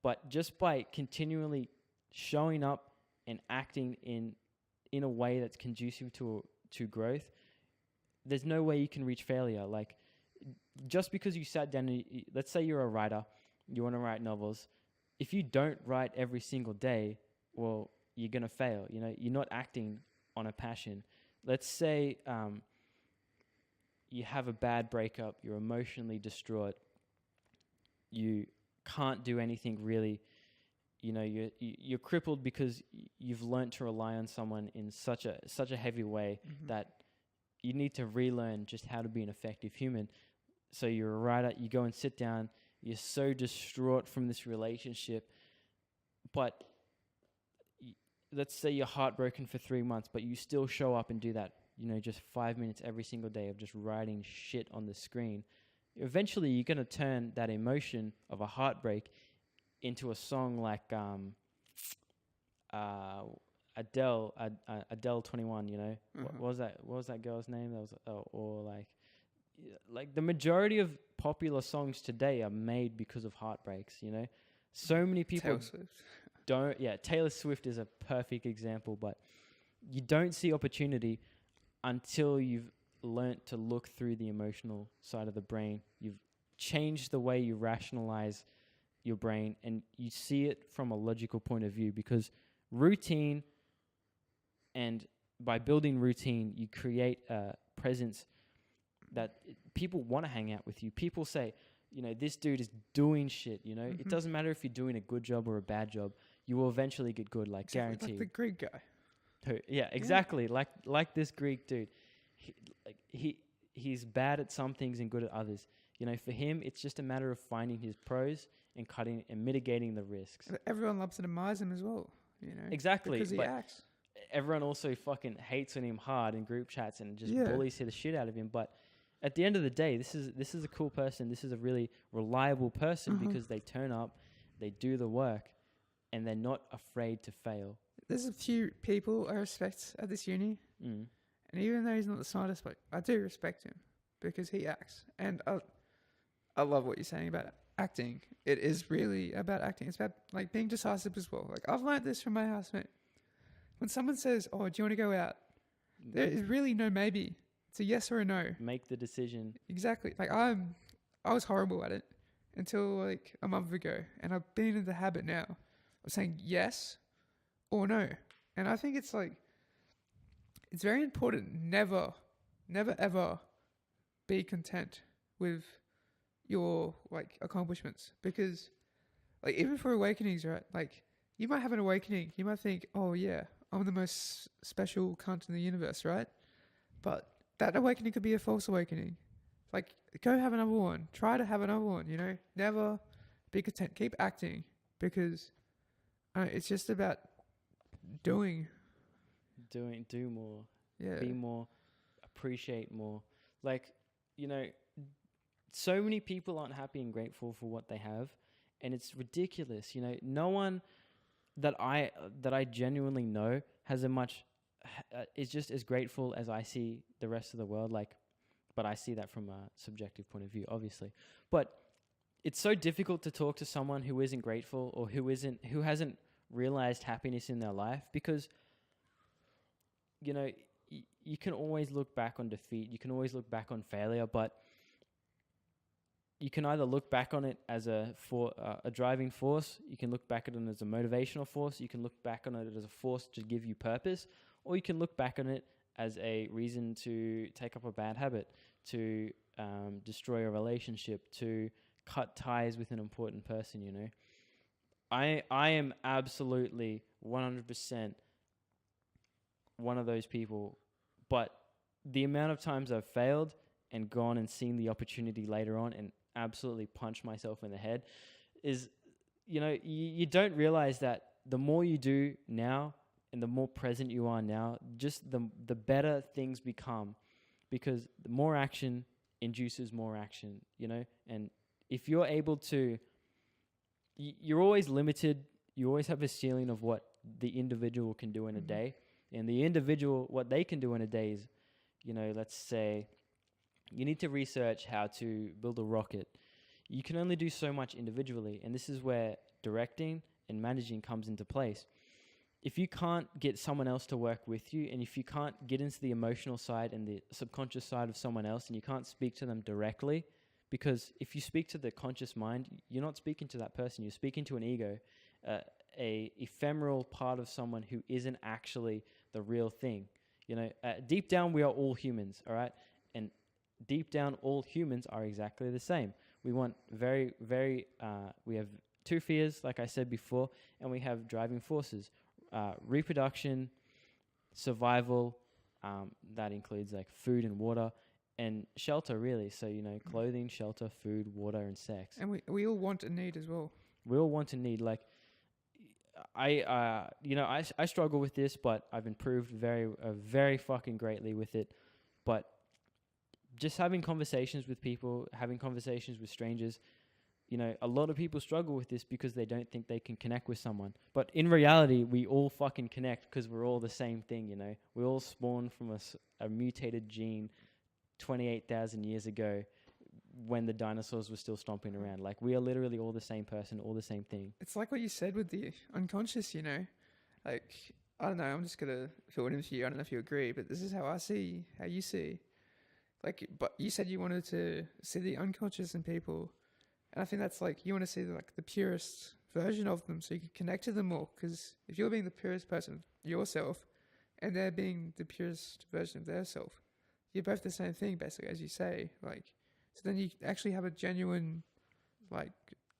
But just by continually showing up and acting in a way that's conducive to growth, there's no way you can reach failure. Like, just because you sat down, let's say you're a writer, you want to write novels. If you don't write every single day, well, you're going to fail. You know, you're not acting on a passion. Let's say you have a bad breakup, you're emotionally distraught, you can't do anything really. You know, you're crippled because you've learned to rely on someone in such a heavy way that you need to relearn just how to be an effective human. So you're a writer, you go and sit down, you're so distraught from this relationship, but let's say you're heartbroken for 3 months, but you still show up and do that, you know, just 5 minutes every single day of just writing shit on the screen. Eventually, you're going to turn that emotion of a heartbreak into a song like Adele 21, you know. What was that girl's name? That was or like the majority of popular songs today are made because of heartbreaks, you know. So many people Taylor Swift is a perfect example, but you don't see opportunity until you've learnt to look through the emotional side of the brain. You've changed the way you rationalize your brain, and you see it from a logical point of view, because routine, and by building routine, you create a presence that people want to hang out with you. People say, you know, this dude is doing shit, you know. It doesn't matter if you're doing a good job or a bad job. You will eventually get good, like guaranteed.
Like the Greek guy.
Yeah, exactly. Yeah. Like this Greek dude. He's bad at some things and good at others. You know, for him, it's just a matter of finding his pros and cutting and mitigating the risks.
Everyone loves to admire him as well, you know.
Exactly.
Because he acts.
Everyone also fucking hates on him hard in group chats and just bullies the shit out of him. But at the end of the day, this is a cool person. This is a really reliable person because they turn up, they do the work, and they're not afraid to fail.
There's a few people I respect at this uni. And even though he's not the smartest, but I do respect him because he acts. And I love what you're saying about acting. It is really about acting. It's about like being decisive as well. Like, I've learned this from my housemate. When someone says, "Oh, do you want to go out?" There is really no maybe. It's a yes or a no.
Make the decision.
Exactly. Like, I was horrible at it, until like a month ago, and I've been in the habit now of saying yes or no. And I think it's very important. Never ever be content with your like accomplishments, because like even for awakenings, right? Like you might have an awakening, you might think, oh yeah, I'm the most special cunt in the universe, right? But that awakening could be a false awakening. Like go have another one, try to have another one, you know? Never be content, keep acting, because it's just about do
more,
yeah,
be more, appreciate more. Like, you know, so many people aren't happy and grateful for what they have, and it's ridiculous. You know, no one that I genuinely know has is just as grateful as I see the rest of the world. Like, but I see that from a subjective point of view, obviously. But it's so difficult to talk to someone who isn't grateful or who hasn't realized happiness in their life, because, you know, you can always look back on defeat. You can always look back on failure, but you can either look back on it as a driving force. You can look back at it as a motivational force. You can look back on it as a force to give you purpose, or you can look back on it as a reason to take up a bad habit, to destroy a relationship, to cut ties with an important person, you know. I am absolutely 100% one of those people, but the amount of times I've failed and gone and seen the opportunity later on and absolutely punched myself in the head is, you know, you don't realize that the more you do now and the more present you are now, just the better things become, because the more action induces more action, you know. And if you're able to, you're always limited. You always have a ceiling of what the individual can do in a day. And the individual, what they can do in a day is, you know, let's say you need to research how to build a rocket. You can only do so much individually. And this is where directing and managing comes into place. If you can't get someone else to work with you, and if you can't get into the emotional side and the subconscious side of someone else, and you can't speak to them directly, because if you speak to the conscious mind, you're not speaking to that person. You're speaking to an ego, a ephemeral part of someone who isn't actually the real thing. You know, deep down, we are all humans, all right? And deep down, all humans are exactly the same. We want we have two fears, like I said before, and we have driving forces. Reproduction, survival, that includes like food and water, and shelter, really. So, you know, clothing, shelter, food, water, and sex.
And we all want and need as well.
We all want and need. Like, I struggle with this, but I've improved very fucking greatly with it. But just having conversations with people, having conversations with strangers, you know, a lot of people struggle with this because they don't think they can connect with someone. But in reality, we all fucking connect because we're all the same thing, you know. We all spawned from a mutated gene 28,000 years ago when the dinosaurs were still stomping around. Like, we are literally all the same person, all the same thing.
It's like what you said with the unconscious, you know. Like, I don't know, I'm just going to fill it in for you. I don't know if you agree, but this is how I see, how you see. Like, but you said you wanted to see the unconscious in people. And I think that's like, you want to see the purest version of them so you can connect to them more. Because if you're being the purest person of yourself and they're being the purest version of their self, you're both the same thing, basically, as you say. Like, so then you actually have a genuine, like,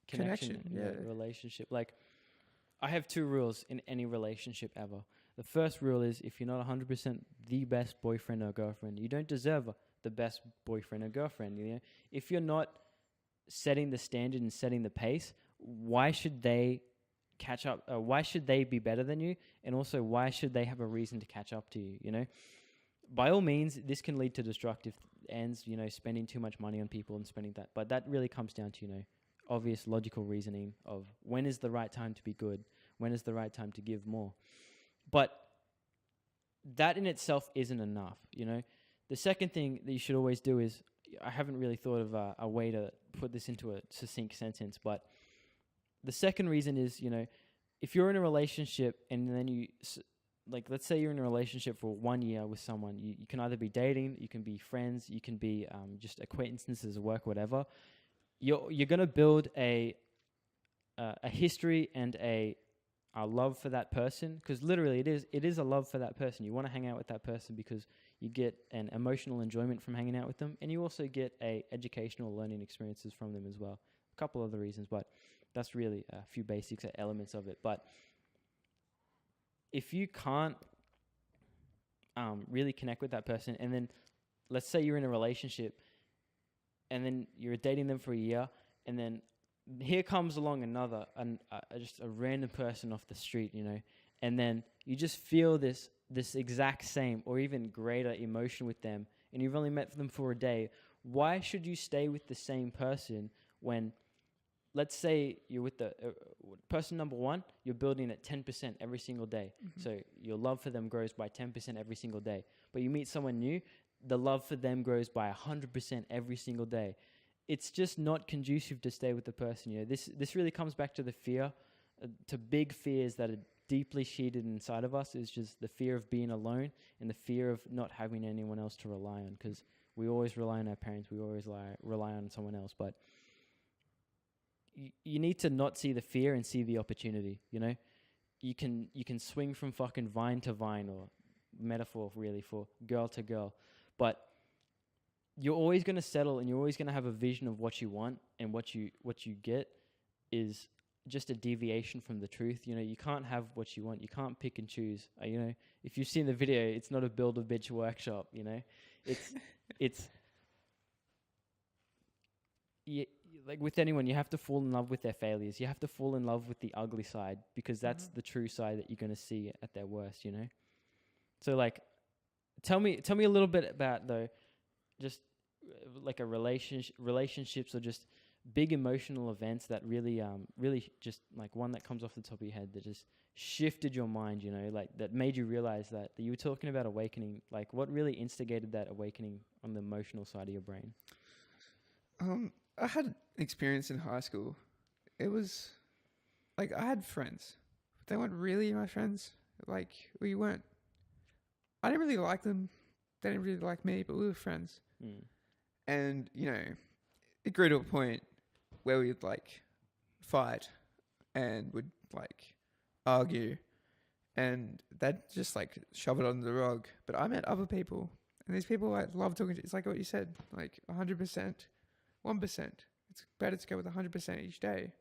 connection.
Yeah, relationship. Like, I have two rules in any relationship ever. The first rule is, if you're not 100% the best boyfriend or girlfriend, you don't deserve the best boyfriend or girlfriend. You know, if you're not setting the standard and setting the pace, why should they catch up? Why should they be better than you? And also, why should they have a reason to catch up to you? You know, by all means, this can lead to destructive ends. You know, spending too much money on people and spending that. But that really comes down to, you know, obvious logical reasoning of when is the right time to be good, when is the right time to give more. But that in itself isn't enough. You know, the second thing that you should always do is, I haven't really thought of a way to put this into a succinct sentence, but the second reason is, you know, if you're in a relationship and then like, let's say you're in a relationship for 1 year with someone, you can either be dating, you can be friends, you can be just acquaintances at work, whatever. you're gonna build a history and a love for that person, because literally it is a love for that person. You want to hang out with that person because you get an emotional enjoyment from hanging out with them, and you also get a educational learning experiences from them as well. A couple other reasons, but that's really a few basics elements of it. But if you can't really connect with that person, and then let's say you're in a relationship and then you're dating them for a year, and then here comes along another, just a random person off the street, you know, and then you just feel this exact same or even greater emotion with them, and you've only met them for a day. Why should you stay with the same person when, let's say you're with the person number one, you're building at 10% every single day. Mm-hmm. So your love for them grows by 10% every single day. But you meet someone new, the love for them grows by 100% every single day. It's just not conducive to stay with the person. You know, this really comes back to the fear, to big fears that are deeply seated inside of us, is just the fear of being alone and the fear of not having anyone else to rely on, because we always rely on our parents, we always rely on someone else. But you need to not see the fear and see the opportunity, you know? You can swing from fucking vine to vine, or metaphor really for girl to girl, but you're always going to settle, and you're always going to have a vision of what you want, and what you get is just a deviation from the truth. You know, you can't have what you want. You can't pick and choose. You know, if you've seen the video, it's not a build a bitch workshop, you know? It's like with anyone, you have to fall in love with their failures. You have to fall in love with the ugly side, because that's the true side that you're going to see at their worst, you know? So like, tell me a little bit about, though, just like a relationships or just big emotional events that really just like one that comes off the top of your head that just shifted your mind, you know, like that made you realize that you were talking about awakening. Like, what really instigated that awakening on the emotional side of your brain?
I had an experience in high school. It was like, I had friends, but they weren't really my friends. Like, I didn't really like them. They didn't really like me, but we were friends. And, you know, it grew to a point where we'd like fight and would like argue, and they'd just like shove it under the rug. But I met other people, and these people I love talking to. It's like what you said, like 100%, 1%. It's better to go with 100% each day.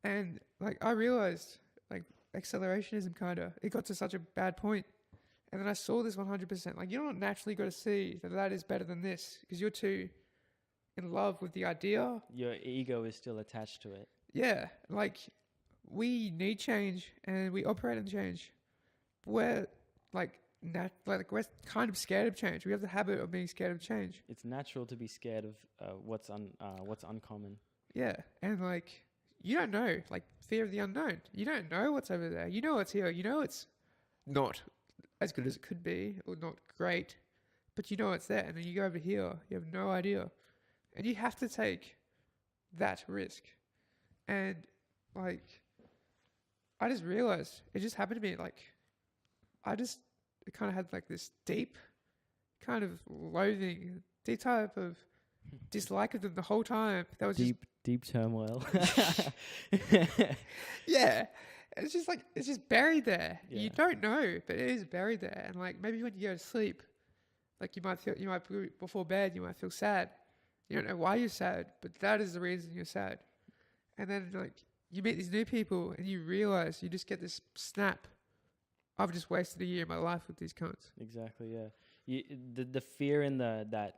And like, I realized like accelerationism it got to such a bad point. And then I saw this 100%. Like, you're not naturally going to see that is better than this, because you're too in love with the idea. Your
ego is still attached to it.
Yeah. Like, we need change, and we operate in change. We're like we're kind of scared of change. We have the habit of being scared of change.
It's natural to be scared of what's uncommon.
Yeah. And like, you don't know, like fear of the unknown. You don't know what's over there. You know what's here. You know it's not as good as it could be, or not great, but you know it's there. And then you go over here, you have no idea, and you have to take that risk. And like, I just realized, it just happened to me, like, I kind of had like this deep kind of loathing, deep type of dislike of them the whole time. That was
deep turmoil.
Yeah. It's just like, it's just buried there.
Yeah.
You don't know, but it is buried there. And like, maybe when you go to sleep, like before bed, you might feel sad. You don't know why you're sad, but that is the reason you're sad. And then like, you meet these new people, and you realize, you just get this snap, I've just wasted a year of my life with these cunts.
Exactly. Yeah. The fear and that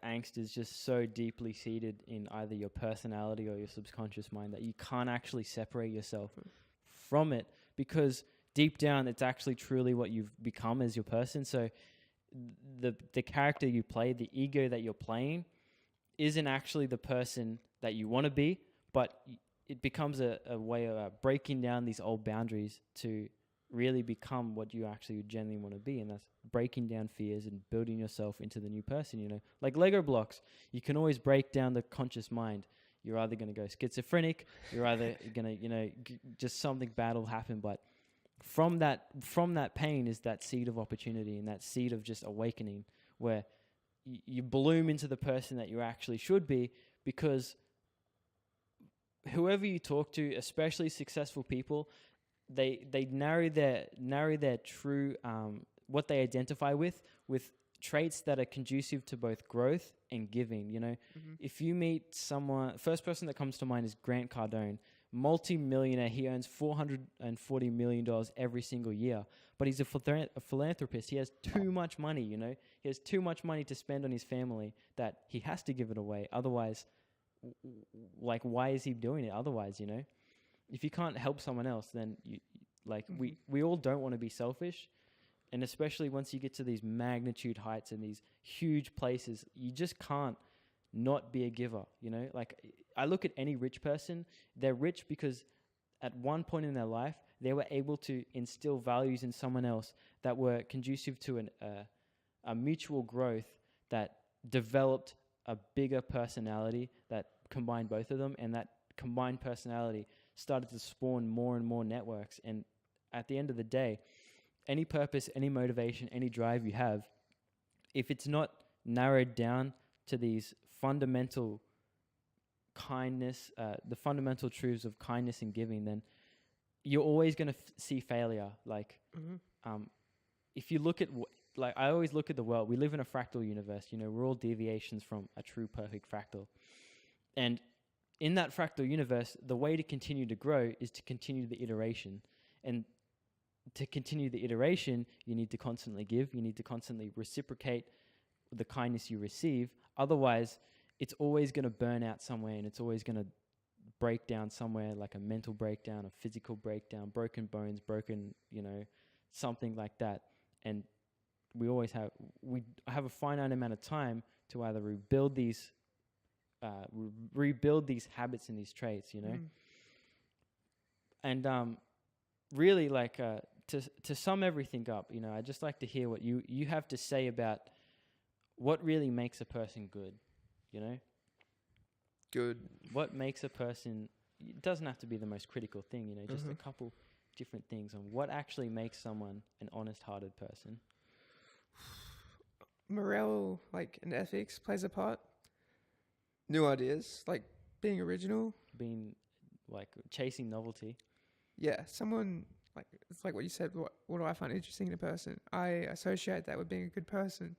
angst is just so deeply seated in either your personality or your subconscious mind that you can't actually separate yourself from it, because deep down it's actually truly what you've become as your person. So the character you play, the ego that you're playing, isn't actually the person that you want to be, but it becomes a way of breaking down these old boundaries to really become what you actually genuinely want to be. And that's breaking down fears and building yourself into the new person, you know, like Lego blocks. You can always break down the conscious mind. You're either going to go schizophrenic, you're either going to, you know, just something bad will happen. But from that pain is that seed of opportunity, and that seed of just awakening, where you bloom into the person that you actually should be, because whoever you talk to, especially successful people, they narrow their true what they identify with traits that are conducive to both growth and giving. You know, if you meet someone, first person that comes to mind is Grant Cardone, multi-millionaire. He earns $440 million every single year, but he's a philanthropist. He has too much money, you know. He has too much money to spend on his family that he has to give it away. Otherwise, like, why is he doing it otherwise, you know? If you can't help someone else, then we all don't want to be selfish. And especially once you get to these magnitude heights and these huge places, you just can't not be a giver, you know? Like, I look at any rich person, they're rich because at one point in their life, they were able to instill values in someone else that were conducive to a mutual growth that developed a bigger personality that combined both of them, and that combined personality started to spawn more and more networks. And at the end of the day, any purpose, any motivation, any drive you have, if it's not narrowed down to these fundamental kindness, the fundamental truths of kindness and giving, then you're always going to see failure. Like, if you look at, I always look at the world, we live in a fractal universe, you know, we're all deviations from a true perfect fractal. And in that fractal universe, the way to continue to grow is to continue the iteration. And to continue the iteration, you need to constantly give, you need to constantly reciprocate the kindness you receive. Otherwise, it's always going to burn out somewhere, and it's always going to break down somewhere, like a mental breakdown, a physical breakdown, broken bones, you know, something like that. And we have a finite amount of time to either rebuild these habits and these traits, you know. And really, like, to sum everything up, you know, I'd just like to hear what you have to say about what really makes a person good, you know?
Good.
What makes a person, it doesn't have to be the most critical thing, you know, just a couple different things on what actually makes someone an honest-hearted person.
Morale, like, and ethics plays a part. New ideas, like being original.
Being, like, chasing novelty.
Yeah, someone, like, it's like what you said, what do I find interesting in a person? I associate that with being a good person.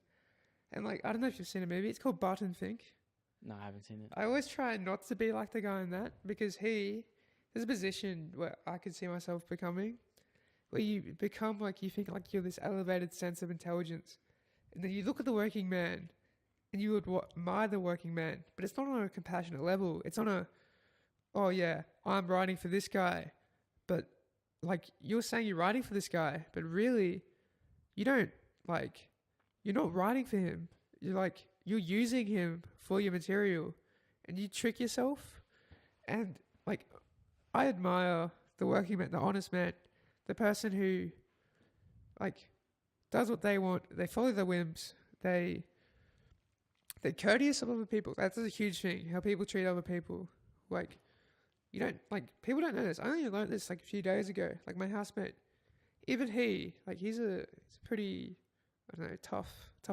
And, like, I don't know if you've seen a movie, it's called Barton Fink.
No, I haven't seen it.
I always try not to be like the guy in that, because there's a position where I could see myself becoming, where you become, like, you think like you're this elevated sense of intelligence. And then you look at the working man, and you would admire the working man, but it's not on a compassionate level. It's on a, oh yeah, I'm writing for this guy. But, like, you're saying you're writing for this guy, but really, you don't, like, you're not writing for him. You're using him for your material, and you trick yourself. And, like, I admire the working man, the honest man, the person who, like, does what they want. They follow their whims. They're courteous of other people. That's a huge thing, how people treat other people. Like, you don't, like, people don't know this. I only learned this, like, a few days ago. Like, my housemate, even he, like, he's a pretty, I don't know, tough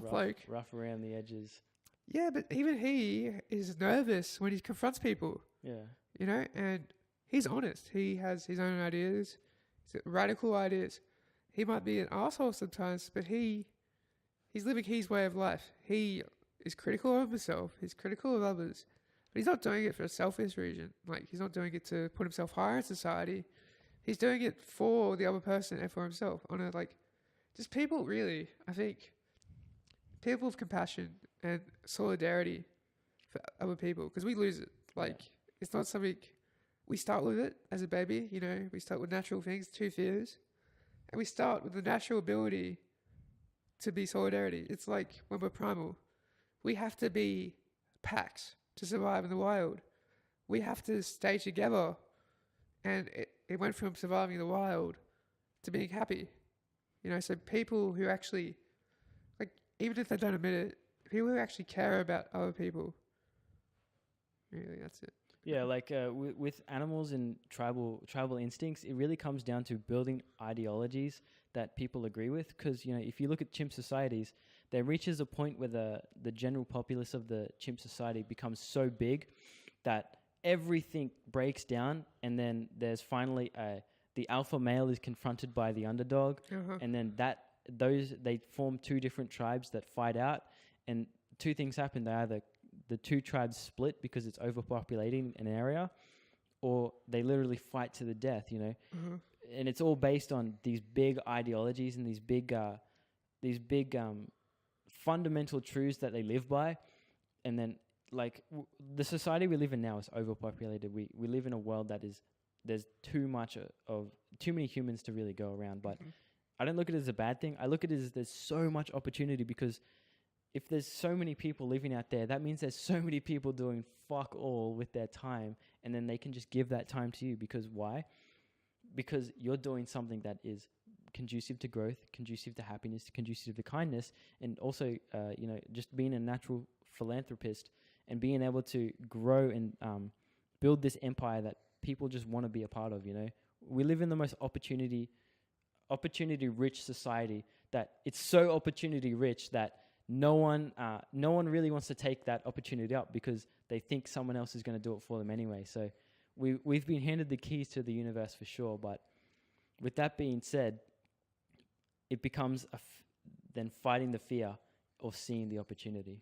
bloke.
Rough around the edges.
Yeah, but even he is nervous when he confronts people. Yeah. You know, and he's honest. He has his own ideas, radical ideas. He might be an arsehole sometimes, but he's living his way of life. He is critical of himself. He's critical of others. But he's not doing it for a selfish reason. Like, he's not doing it to put himself higher in society. He's doing it for the other person and for himself. On a, like, just people, really, I think, people with compassion and solidarity for other people, because we lose it. Like, it's not something, we start with it as a baby, you know, we start with natural things, 2 fears, and we start with the natural ability to be solidarity. It's like when we're primal, we have to be packs to survive in the wild. We have to stay together, and it went from surviving in the wild to being happy. You know, so people who actually, like, even if they don't admit it, people who actually care about other people, really, that's it.
Yeah, like with animals and tribal instincts, it really comes down to building ideologies that people agree with. Because, you know, if you look at chimp societies, there reaches a point where the general populace of the chimp society becomes so big that everything breaks down, and then there's finally the alpha male is confronted by the underdog, and then they form two different tribes that fight out, and two things happen. They either the two tribes split because it's overpopulating an area, or they literally fight to the death, you know. And it's all based on these big ideologies and these big fundamental truths that they live by. And then, like, the society we live in now is overpopulated. We live in a world that there's too many humans to really go around. But I don't look at it as a bad thing. I look at it as there's so much opportunity, because if there's so many people living out there, that means there's so many people doing fuck all with their time, and then they can just give that time to you. Because why? Because you're doing something that is conducive to growth, conducive to happiness, conducive to kindness, and also, just being a natural philanthropist and being able to grow and build this empire that people just want to be a part of. You know, we live in the most opportunity-rich society, that it's so opportunity-rich that no one really wants to take that opportunity up, because they think someone else is going to do it for them anyway. So we've been handed the keys to the universe for sure. But with that being said, it becomes then fighting the fear of seeing the opportunity.